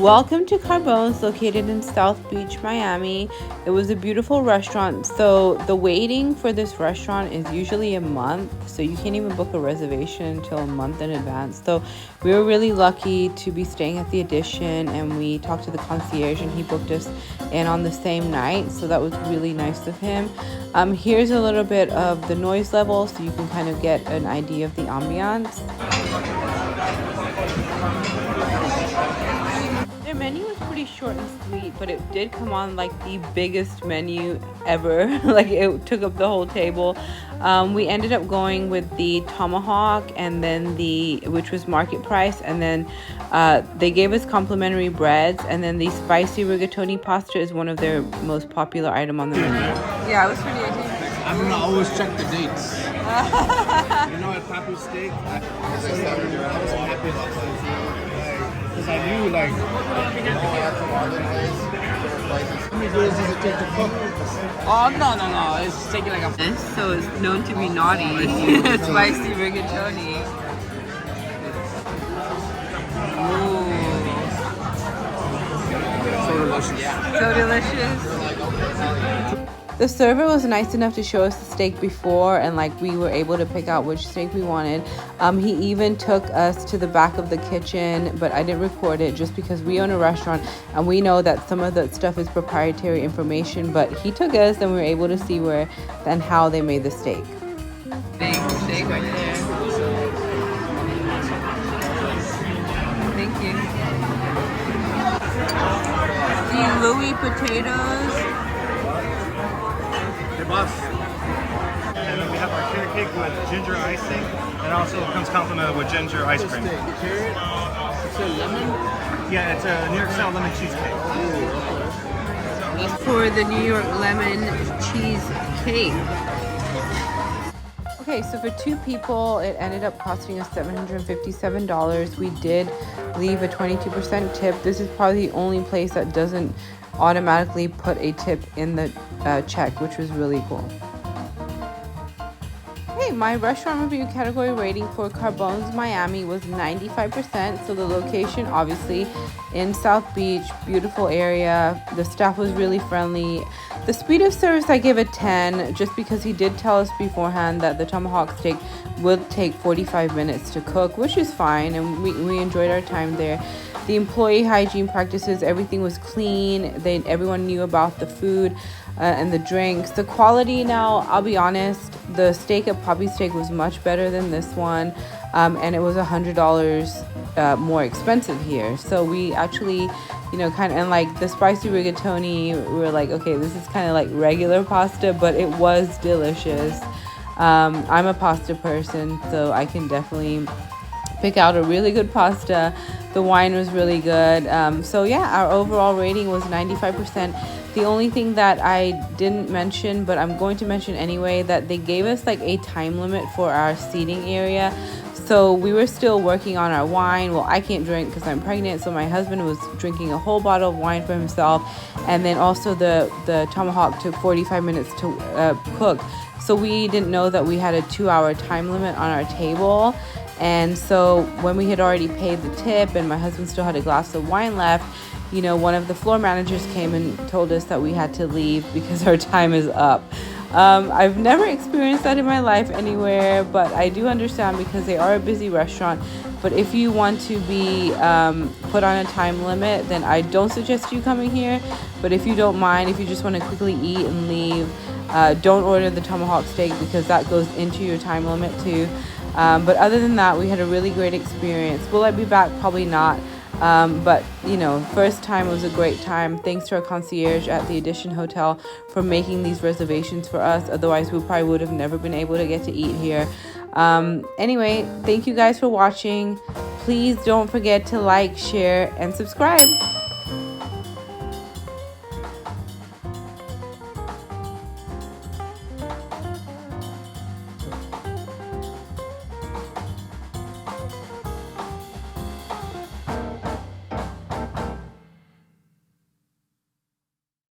Welcome to Carbone's, located in South Beach, Miami. It was a beautiful restaurant. So the waiting for this restaurant is usually a month, so you can't even book a reservation until a month in advance. So we were really lucky to be staying at the Addition, and we talked to the concierge and he booked us in on the same night, so that was really nice of him. Here's a little bit of the noise level so you can kind of get an idea of the ambiance. Their menu was pretty short and sweet, but it did come on like the biggest menu ever. Like, it took up the whole table. We ended up going with the Tomahawk, and then which was market price, and then they gave us complimentary breads, and then the spicy rigatoni pasta is one of their most popular item on the menu. Yeah, it was pretty interesting. I'm gonna always check the dates. You know, at Papu Steak, I was happy about that. Because I knew, like, how many days does it take to cook? Oh, no. It's taking like a... So it's known to be naughty. Spicy rigatoni. Ooh. So delicious. Yeah. So delicious. The server was nice enough to show us the steak before, and like we were able to pick out which steak we wanted. He even took us to the back of the kitchen, but I didn't record it just because we own a restaurant and we know that some of the stuff is proprietary information, but he took us and we were able to see where and how they made the steak. Big steak right there. Thank you. The Louis potatoes. Boss. And then we have our carrot cake with ginger icing, and also comes complimented with ginger ice cream. Carrot? It's a lemon? Yeah, it's a New York style lemon cheesecake. For the New York lemon cheesecake. Okay, so for 2 people, it ended up costing us $757. We did leave a 22% tip. This is probably the only place that doesn't automatically put a tip in the check, which was really cool. Hey, my restaurant review category rating for Carbone's Miami was 95%. So the location, obviously, in South Beach, beautiful area. The staff was really friendly. The speed of service, I give a 10, just because he did tell us beforehand that the Tomahawk Steak would take 45 minutes to cook, which is fine, and we enjoyed our time there. The employee hygiene practices, everything was clean. Everyone knew about the food and the drinks. The quality, now, I'll be honest, the steak at Poppy Steak was much better than this one, and it was $100 more expensive here. So we actually, and like the spicy rigatoni, we were like, okay, this is kind of like regular pasta, but it was delicious. I'm a pasta person, so I can definitely pick out a really good pasta. The wine was really good. So yeah, our overall rating was 95%. The only thing that I didn't mention, but I'm going to mention anyway, that they gave us like a time limit for our seating area. So we were still working on our wine. Well, I can't drink because I'm pregnant, so my husband was drinking a whole bottle of wine for himself. And then also the Tomahawk took 45 minutes to cook. So we didn't know that we had a 2-hour time limit on our table. And so when we had already paid the tip and my husband still had a glass of wine left, one of the floor managers came and told us that we had to leave because our time is up. I've never experienced that in my life anywhere, but I do understand because they are a busy restaurant. But if you want to be put on a time limit, then I don't suggest you coming here. But if you don't mind, if you just want to quickly eat and leave, don't order the Tomahawk Steak because that goes into your time limit too. But other than that, we had a really great experience. Will I be back? Probably not. But first time was a great time. Thanks to our concierge at the Addition Hotel for making these reservations for us. Otherwise, we probably would have never been able to get to eat here. Anyway, thank you guys for watching. Please don't forget to like, share, and subscribe.